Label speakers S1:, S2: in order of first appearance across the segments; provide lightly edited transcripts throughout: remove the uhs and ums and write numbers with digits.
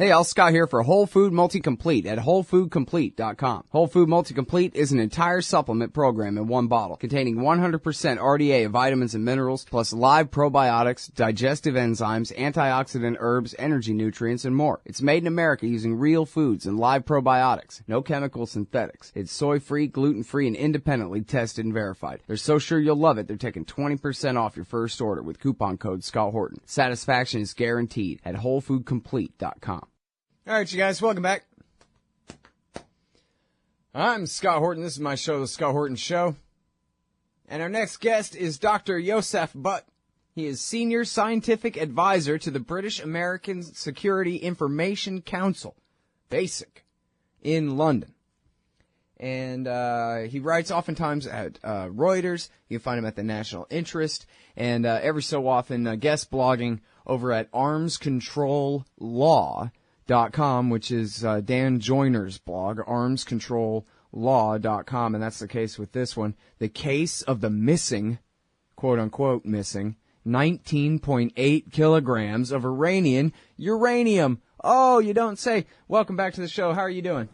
S1: Hey, Al Scott here for Whole Food Multi-Complete at WholeFoodComplete.com. Whole Food Multi-Complete is an entire supplement program in one bottle containing 100% RDA of vitamins and minerals, plus live probiotics, digestive enzymes, antioxidant herbs, energy nutrients, and more. It's made in America using real foods and live probiotics. No chemical synthetics. It's soy-free, gluten-free, and independently tested and verified. They're so sure you'll love it, they're taking 20% off your first order with coupon code Scott Horton. Satisfaction is guaranteed at WholeFoodComplete.com. All right, you guys, welcome back. I'm Scott Horton. This is my show, The Scott Horton Show. And our next guest is Dr. Yousaf Butt. He is Senior Scientific Advisor to the British American Security Information Council, BASIC, in London. And he writes oftentimes at Reuters. You can find him at the National Interest. And every so often guest blogging over at armscontrollaw.com, which is Dan Joyner's blog, armscontrollaw.com, and that's the case with this one. The case of the missing, quote-unquote missing, 19.8 kilograms of Iranian uranium. Oh, you don't say. Welcome back to the show. How are you doing?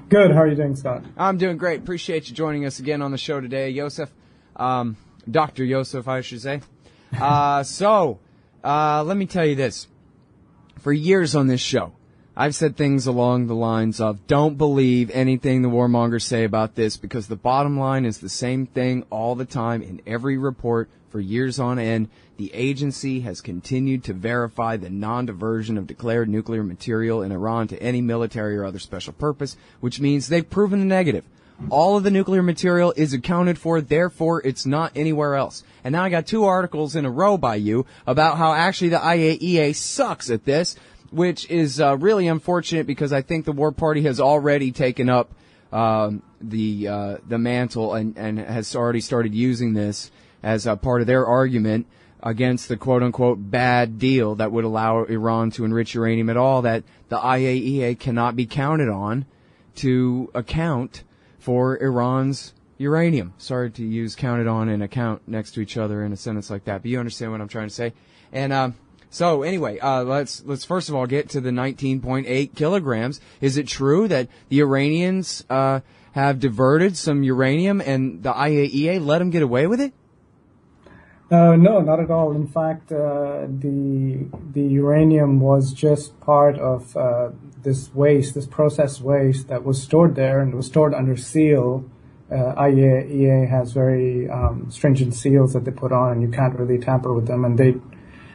S2: Good. How are you doing, Scott?
S1: I'm doing great. Appreciate you joining us again on the show today, Yousaf. Dr. Yousaf, I should say. Let me tell you this. For years on this show, I've said things along the lines of, don't believe anything the warmongers say about this, because the bottom line is the same thing all the time in every report for years on end. The agency has continued to verify the non-diversion of declared nuclear material in Iran to any military or other special purpose, which means they've proven the negative. All of the nuclear material is accounted for, therefore it's not anywhere else. And now I got two articles in a row by you about how actually the IAEA sucks at this, which is really unfortunate, because I think the war party has already taken up the mantle and has already started using this as a part of their argument against the quote-unquote bad deal that would allow Iran to enrich uranium at all, that the IAEA cannot be counted on to account for Iran's uranium. Sorry to use counted on and account next to each other in a sentence like that, but you understand what I'm trying to say. And so anyway, let's first of all get to the 19.8 kilograms. Is it true that the Iranians have diverted some uranium and the IAEA let them get away with it?
S2: No, not at all. In fact, the uranium was just part of this waste, this processed waste that was stored there, and it was stored under seal. IAEA has very stringent seals that they put on, and you can't really tamper with them. And they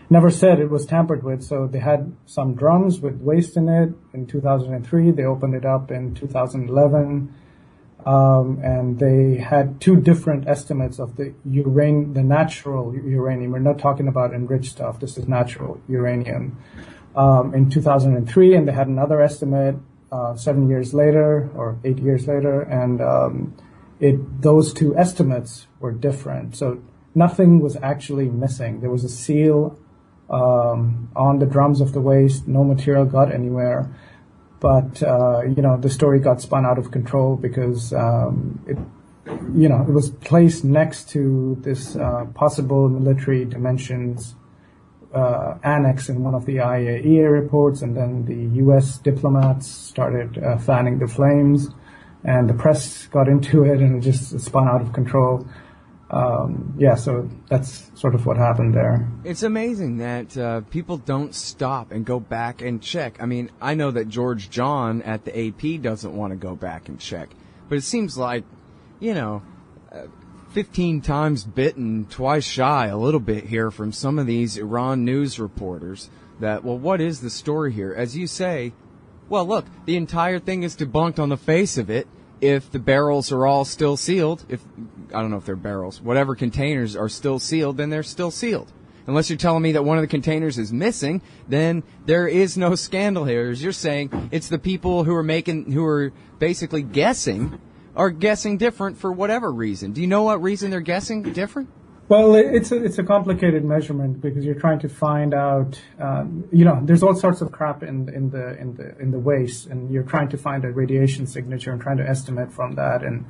S2: never said it was tampered with. So they had some drums with waste in it in 2003. They opened it up in 2011. And they had two different estimates of the natural uranium. We're not talking about enriched stuff. This is natural uranium. In 2003, and they had another estimate 7 years later or 8 years later, and those two estimates were different. So nothing was actually missing. There was a seal on the drums of the waste. No material got anywhere. But, the story got spun out of control because, it was placed next to this possible military dimensions annex in one of the IAEA reports, and then the U.S. diplomats started fanning the flames, and the press got into it, and it just spun out of control. So that's sort of what happened there.
S1: It's amazing that people don't stop and go back and check. I mean, I know that George John at the AP doesn't want to go back and check, but it seems like, 15 times bitten, twice shy a little bit here from some of these Iran news reporters that, well, what is the story here? As you say, well, look, the entire thing is debunked on the face of it. If the barrels are all still sealed, I don't know if they're barrels, whatever containers are still sealed, then they're still sealed. Unless you're telling me that one of the containers is missing, then there is no scandal here. As you're saying, it's the people who are basically guessing, are guessing different for whatever reason. Do you know what reason they're guessing different?
S2: Well, it's a complicated measurement because you're trying to find out, there's all sorts of crap in the waste, and you're trying to find a radiation signature and trying to estimate from that, and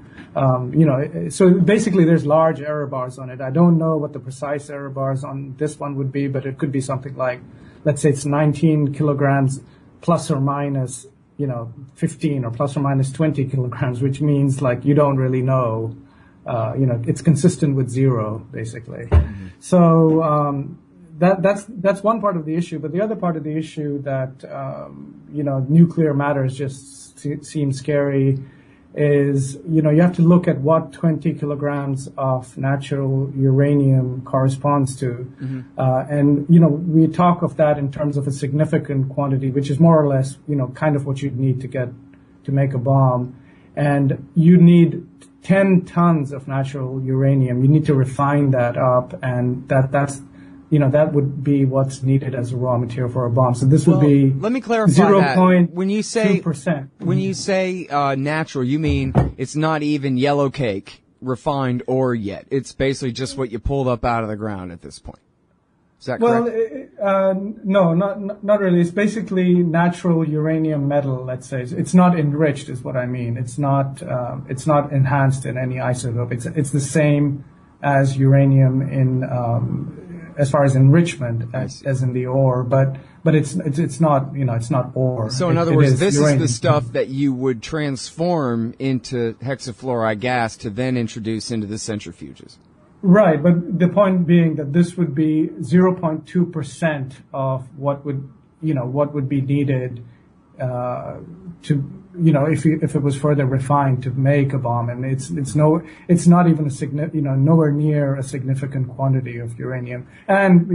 S2: so basically there's large error bars on it. I don't know what the precise error bars on this one would be, but it could be something like, let's say it's 19 kilograms plus or minus, 15 or plus or minus 20 kilograms, which means like you don't really know. It's consistent with zero, basically. Mm-hmm. So that's one part of the issue. But the other part of the issue that nuclear matters just seems scary is, you have to look at what 20 kilograms of natural uranium corresponds to. Mm-hmm. And we talk of that in terms of a significant quantity, which is more or less, kind of what you'd need to make a bomb. And you need 10 tons of natural uranium. You need to refine that up, and that's that would be what's needed as a raw material for a bomb. So this would be
S1: let me clarify
S2: 0.2%.
S1: When you say natural, you mean it's not even yellow cake, refined ore yet. It's basically just what you pulled up out of the ground at this point. Is that correct?
S2: No, not really. It's basically natural uranium metal, let's say. It's not enriched, is what I mean. It's not enhanced in any isotope. It's the same as uranium in as far as enrichment as in the ore, but it's not it's not ore.
S1: So in other words, this uranium. Is the stuff that you would transform into hexafluoride gas to then introduce into the centrifuges.
S2: Right, but the point being that this would be 0.2% of what would be needed to if it was further refined to make a bomb, and it's not even nowhere near a significant quantity of uranium, and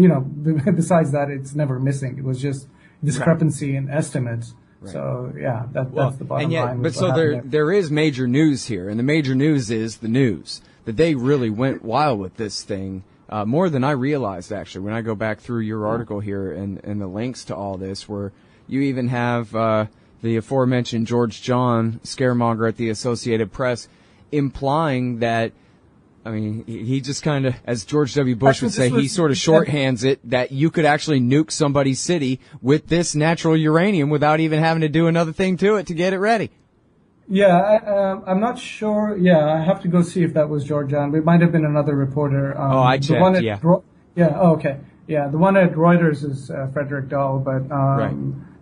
S2: besides that, it's never missing. It was just discrepancy in estimates. Right. So yeah, that's the bottom line.
S1: But so there is major news here, and the major news is the news that they really went wild with this thing. More than I realized, actually, when I go back through your article here and the links to all this, where you even have the aforementioned George John, scaremonger at the Associated Press, implying that, I mean, he just kind of, as George W. Bush would say, he sort of shorthands it, that you could actually nuke somebody's city with this natural uranium without even having to do another thing to it to get it ready.
S2: Yeah, I'm not sure. Yeah, I have to go see if that was George John. It might have been anher reporter.
S1: I checked,
S2: okay. Yeah, the one at Reuters is Frederick Dahl, but
S1: right.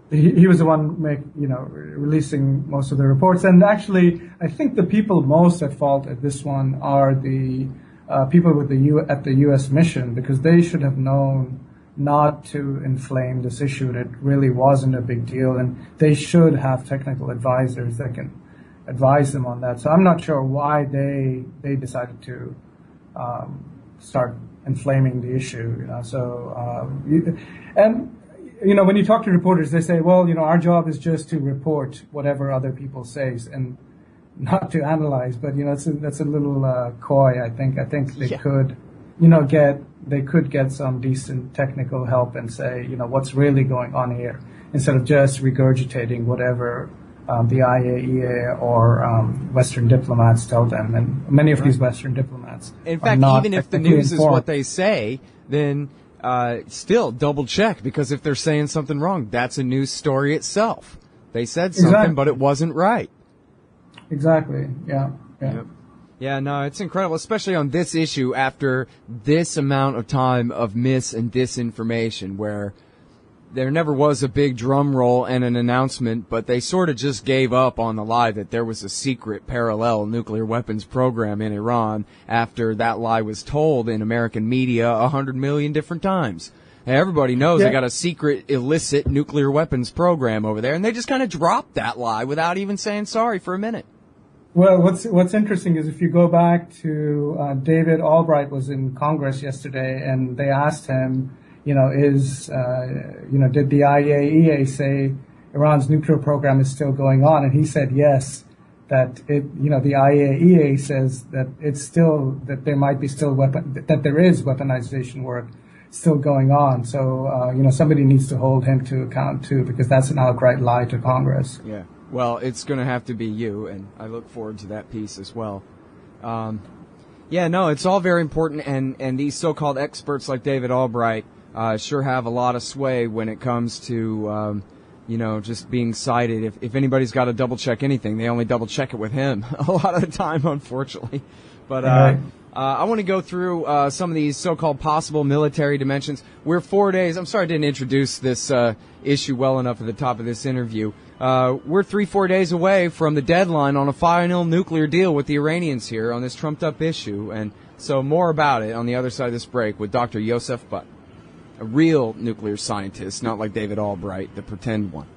S2: He was the one releasing most of the reports. And actually, I think the people most at fault at this one are the people with at the U.S. mission, because they should have known not to inflame this issue. That really wasn't a big deal, and they should have technical advisors that can advise them on that. So I'm not sure why they decided to start inflaming the issue. When you talk to reporters, they say, well, our job is just to report whatever other people say and not to analyze. But, that's a little coy, I think. I think they could, get some decent technical help and say, what's really going on here, instead of just regurgitating whatever the IAEA or Western diplomats tell them. And many of these Western diplomats
S1: in fact, even if the news is what they say, then still double check, because if they're saying something wrong, that's a news story itself. They said something, but it wasn't right.
S2: Exactly. Yeah.
S1: Yep. Yeah, no, it's incredible, especially on this issue after this amount of time of mis and disinformation, where there never was a big drum roll and an announcement, but they sort of just gave up on the lie that there was a secret parallel nuclear weapons program in Iran after that lie was told in American media 100 million different times. Everybody knows they got a secret illicit nuclear weapons program over there, and they just kind of dropped that lie without even saying sorry for a minute.
S2: Well, what's interesting is if you go back to David Albright was in Congress yesterday, and they asked him, did the IAEA say Iran's nuclear program is still going on? And he said yes, that the IAEA says that it's still, that there might be still that there is weaponization work still going on. So, somebody needs to hold him to account too, because that's an outright lie to Congress.
S1: Yeah. Well, it's going to have to be you, and I look forward to that piece as well. It's all very important, and these so-called experts like David Albright sure have a lot of sway when it comes to, just being cited. If anybody's got to double-check anything, they only double-check it with him a lot of the time, unfortunately. But I want to go through some of these so-called possible military dimensions. We're 4 days. I'm sorry I didn't introduce this issue well enough at the top of this interview. We're 3-4 days away from the deadline on a final nuclear deal with the Iranians here on this trumped-up issue. And so more about it on the other side of this break with Dr. Yousaf Butt, a real nuclear scientist, not like David Albright, the pretend one.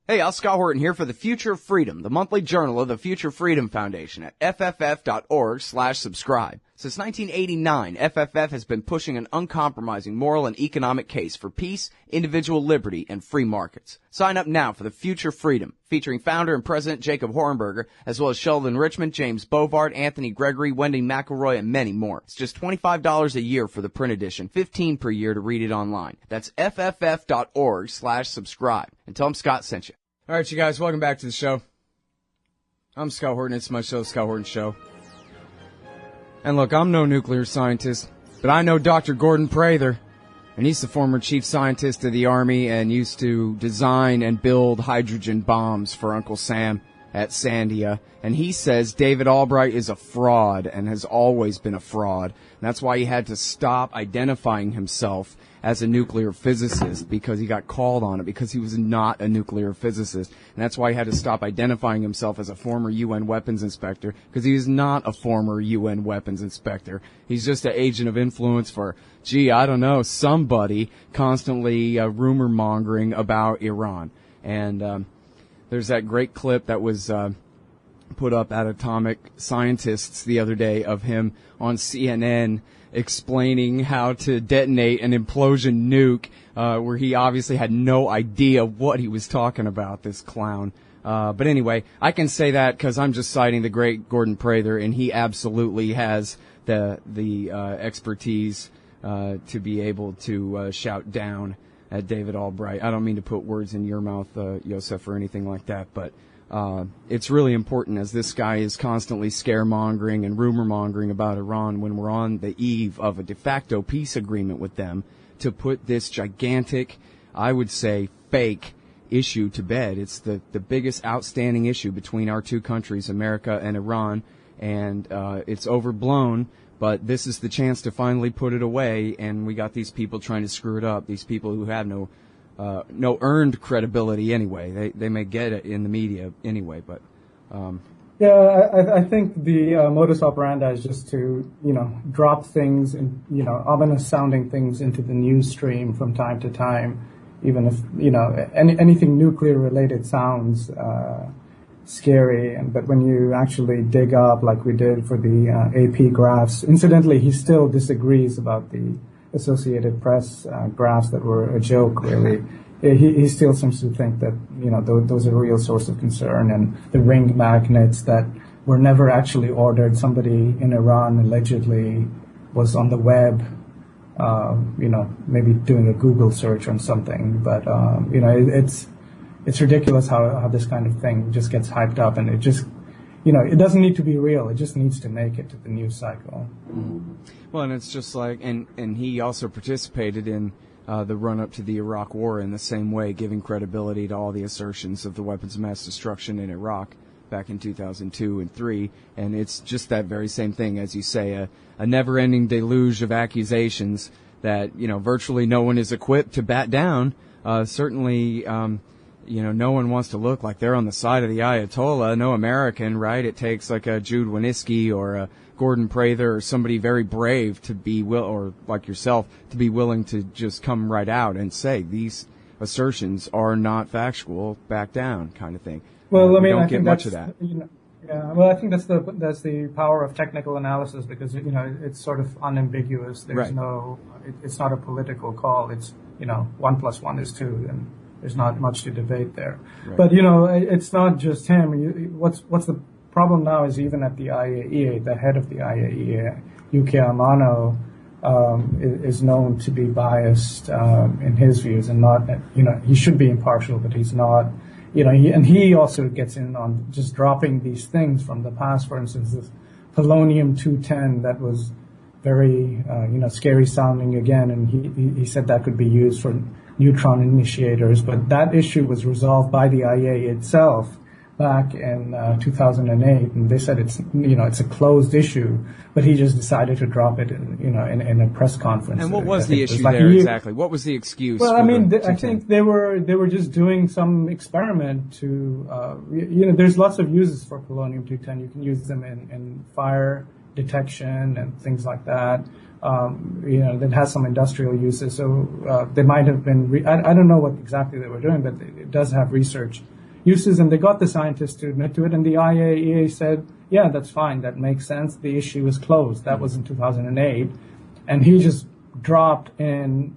S1: Hey, I'm Scott Horton here for The Future of Freedom, the monthly journal of the Future Freedom Foundation at fff.org/subscribe. Since 1989, FFF has been pushing an uncompromising moral and economic case for peace, individual liberty, and free markets. Sign up now for The Future Freedom, featuring founder and president Jacob Hornberger, as well as Sheldon Richmond, James Bovard, Anthony Gregory, Wendy McElroy, and many more. It's just $25 a year for the print edition, $15 per year to read it online. That's fff.org/subscribe. And tell them Scott sent you. All right, you guys, welcome back to the show. I'm Scott Horton. It's my show, Scott Horton Show. And look, I'm no nuclear scientist, but I know Dr. Gordon Prather, and he's the former chief scientist of the Army and used to design and build hydrogen bombs for Uncle Sam at Sandia. And he says David Albright is a fraud and has always been a fraud. And that's why he had to stop identifying himself as a nuclear physicist, because he got called on it, because he was not a nuclear physicist. And that's why he had to stop identifying himself as a former UN weapons inspector, because he is not a former UN weapons inspector. He's just an agent of influence for, somebody constantly rumor mongering about Iran. And there's that great clip that was put up at Atomic Scientists the other day of him on CNN explaining how to detonate an implosion nuke, where he obviously had no idea what he was talking about, this clown. But anyway, I can say that because I'm just citing the great Gordon Prather, and he absolutely has the expertise to be able to shout down at David Albright. I don't mean to put words in your mouth, Yousaf, or anything like that, but it's really important, as this guy is constantly scaremongering and rumor-mongering about Iran when we're on the eve of a de facto peace agreement with them, to put this gigantic, I would say, fake issue to bed. It's the biggest outstanding issue between our two countries, America and Iran, and it's overblown, but this is the chance to finally put it away, and we got these people trying to screw it up, these people who have no earned credibility anyway. They may get it in the media anyway, but
S2: I think the modus operandi is just to drop things and ominous sounding things into the news stream from time to time, even if anything nuclear related sounds scary. But when you actually dig up, like we did for the AP graphs, incidentally, he still disagrees about the Associated Press graphs that were a joke, really. He still seems to think that those are a real source of concern, and the ring magnets that were never actually ordered. Somebody in Iran allegedly was on the web, maybe doing a Google search on something. But it's ridiculous how this kind of thing just gets hyped up, and it just it doesn't need to be real. It just needs to make it to the news cycle.
S1: Well, and it's just like, and he also participated in the run-up to the Iraq War in the same way, giving credibility to all the assertions of the weapons of mass destruction in Iraq back in 2002 and 3. And it's just that very same thing, as you say, a never-ending deluge of accusations that, virtually no one is equipped to bat down. Certainly, no one wants to look like they're on the side of the Ayatollah. No American, right? It takes like a Jude Wanniski or a Gordon Prather or somebody very brave to be or like yourself, to be willing to just come right out and say these assertions are not factual, back down, kind of thing.
S2: Well,
S1: we don't get much of that.
S2: Well, I think that's the power of technical analysis, because it's sort of unambiguous. There's it's not a political call. It's 1 + 1 is 2, and there's not much to debate there. Right. But it's not just him. What's the problem now is, even at the IAEA, the head of the IAEA, Yukiya Amano, is known to be biased in his views, and not, he should be impartial, but he's not. He also gets in on just dropping these things from the past. For instance, this polonium-210 that was very, scary sounding again, and he said that could be used for neutron initiators, but that issue was resolved by the IAEA itself back in 2008, and they said it's a closed issue, but he just decided to drop it in a press conference.
S1: And what was the issue there exactly? What was the excuse?
S2: Well, I mean, I think they were just doing some experiment to there's lots of uses for polonium-210. You can use them in fire detection and things like that. That has some industrial uses. So they might have been. I don't know what exactly they were doing, but it does have research uses, and they got the scientists to admit to it, and the IAEA said, yeah, that's fine, that makes sense, the issue is closed. That was in 2008, and he just dropped in,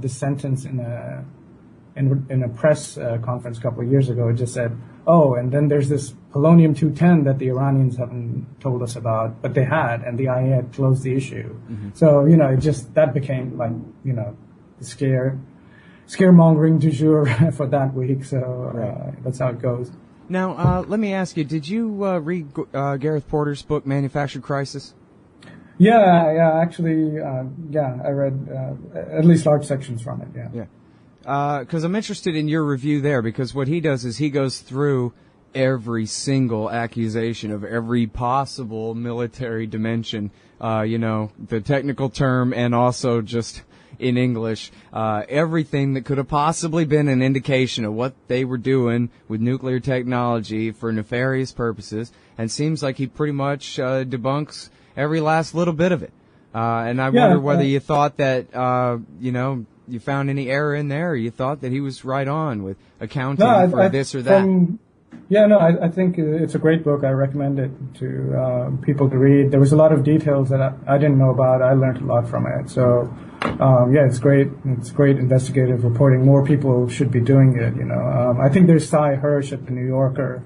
S2: this sentence in a press conference a couple of years ago. It just said, oh, and then there's this polonium-210 that the Iranians haven't told us about, but they had, and the IAEA had closed the issue. Mm-hmm. So, that became like, the scaremongering du jour for that week, so that's how it goes.
S1: Now, let me ask you, did you read Gareth Porter's book, Manufactured Crisis?
S2: Yeah, actually, I read at least large sections from it, yeah.
S1: Because I'm interested in your review there, because what he does is he goes through every single accusation of every possible military dimension, the technical term and also just in English, everything that could have possibly been an indication of what they were doing with nuclear technology for nefarious purposes, and seems like he pretty much debunks every last little bit of it. And I wonder whether you thought that, you found any error in there, or you thought that he was right on with accounting for this or that.
S2: I think it's a great book. I recommend it to people to read. There was a lot of details that I didn't know about. I learned a lot from it. So, it's great. It's great investigative reporting. More people should be doing it, I think there's Cy Hirsch at the New Yorker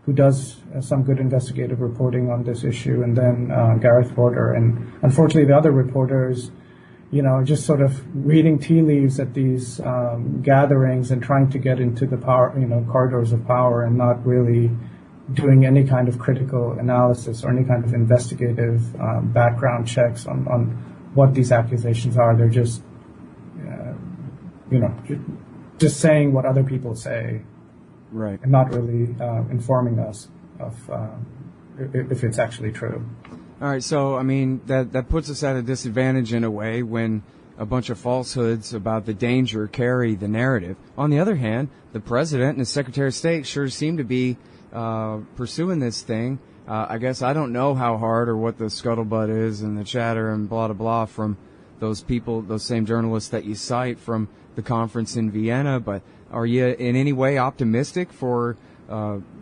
S2: who does some good investigative reporting on this issue, and then Gareth Porter. And unfortunately, the other reporters, just sort of reading tea leaves at these gatherings and trying to get into the power, corridors of power, and not really doing any kind of critical analysis or any kind of investigative background checks on what these accusations are. They're just, just saying what other people say,
S1: right,
S2: and not really informing us of if it's actually true.
S1: All right, so, I mean, that puts us at a disadvantage in a way when a bunch of falsehoods about the danger carry the narrative. On the other hand, the President and the Secretary of State sure seem to be pursuing this thing. I guess I don't know how hard or what the scuttlebutt is and the chatter and blah, blah, blah from those people, those same journalists that you cite from the conference in Vienna, but are you in any way optimistic for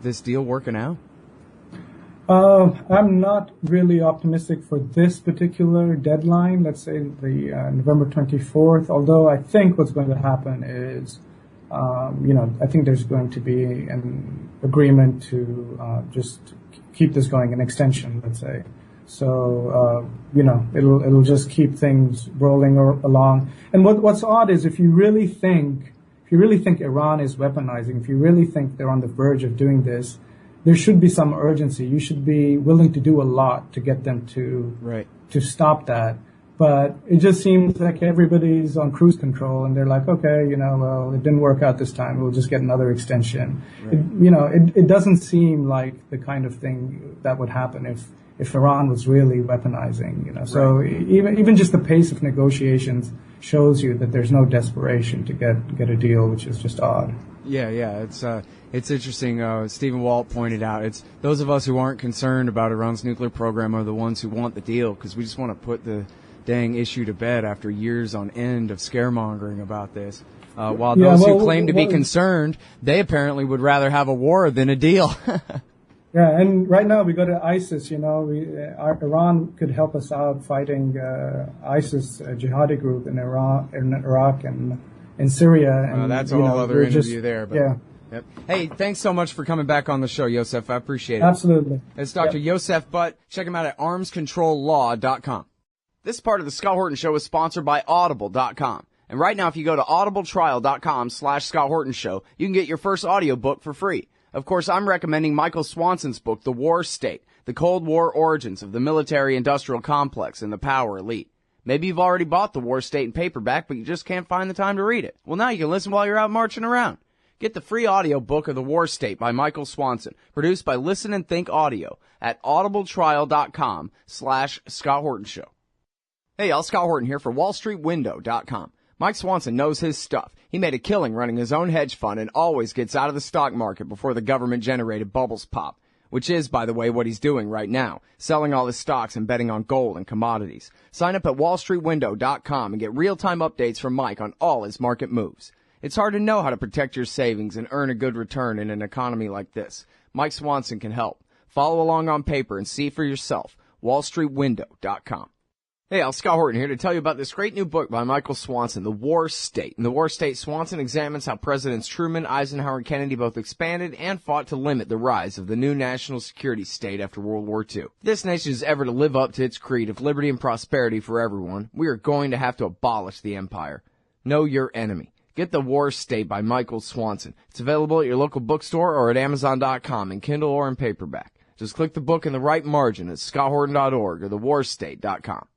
S1: this deal working out?
S2: I'm not really optimistic for this particular deadline, let's say the November 24th, although I think what's going to happen is, I think there's going to be an agreement to just keep this going, an extension, let's say. So, it'll just keep things rolling along. And what's odd is if you really think Iran is weaponizing, if you really think they're on the verge of doing this, there should be some urgency. You should be willing to do a lot to get them to stop that. But it just seems like everybody's on cruise control, and they're like, okay, well, it didn't work out this time. We'll just get another extension. Right. It doesn't seem like the kind of thing that would happen if Iran was really weaponizing. So right. even just the pace of negotiations shows you that there's no desperation to get a deal, which is just odd.
S1: Yeah, it's interesting. Stephen Walt pointed out, it's those of us who aren't concerned about Iran's nuclear program are the ones who want the deal, because we just want to put the dang issue to bed after years on end of scaremongering about this. While those who claim to be concerned, they apparently would rather have a war than a deal.
S2: Yeah, and right now we go to ISIS. Iran could help us out fighting ISIS, a jihadi group in Iraq, and in Syria. And
S1: that's a whole other interview there. But,
S2: yeah.
S1: Yep. Hey, thanks so much for coming back on the show, Yousaf. I appreciate it.
S2: Absolutely.
S1: It's Dr. Yousaf Butt. Check him out at armscontrollaw.com. This part of the Scott Horton Show is sponsored by Audible.com. And right now, if you go to audibletrial.com/Scott Horton Show, you can get your first audiobook for free. Of course, I'm recommending Michael Swanson's book, The War State, The Cold War Origins of the Military-Industrial Complex and the Power Elite. Maybe you've already bought The War State in paperback, but you just can't find the time to read it. Well, now you can listen while you're out marching around. Get the free audio book of The War State by Michael Swanson, produced by Listen and Think Audio at audibletrial.com/Scott Horton Show. Hey y'all, Scott Horton here for WallStreetWindow.com. Mike Swanson knows his stuff. He made a killing running his own hedge fund and always gets out of the stock market before the government-generated bubbles pop, which is, by the way, what he's doing right now, selling all his stocks and betting on gold and commodities. Sign up at WallStreetWindow.com and get real-time updates from Mike on all his market moves. It's hard to know how to protect your savings and earn a good return in an economy like this. Mike Swanson can help. Follow along on paper and see for yourself. WallStreetWindow.com. Hey, Scott Horton here to tell you about this great new book by Michael Swanson, The War State. In The War State, Swanson examines how Presidents Truman, Eisenhower, and Kennedy both expanded and fought to limit the rise of the new national security state after World War II. If this nation is ever to live up to its creed of liberty and prosperity for everyone, we are going to have to abolish the empire. Know your enemy. Get The War State by Michael Swanson. It's available at your local bookstore or at Amazon.com in Kindle or in paperback. Just click the book in the right margin at ScottHorton.org or TheWarState.com.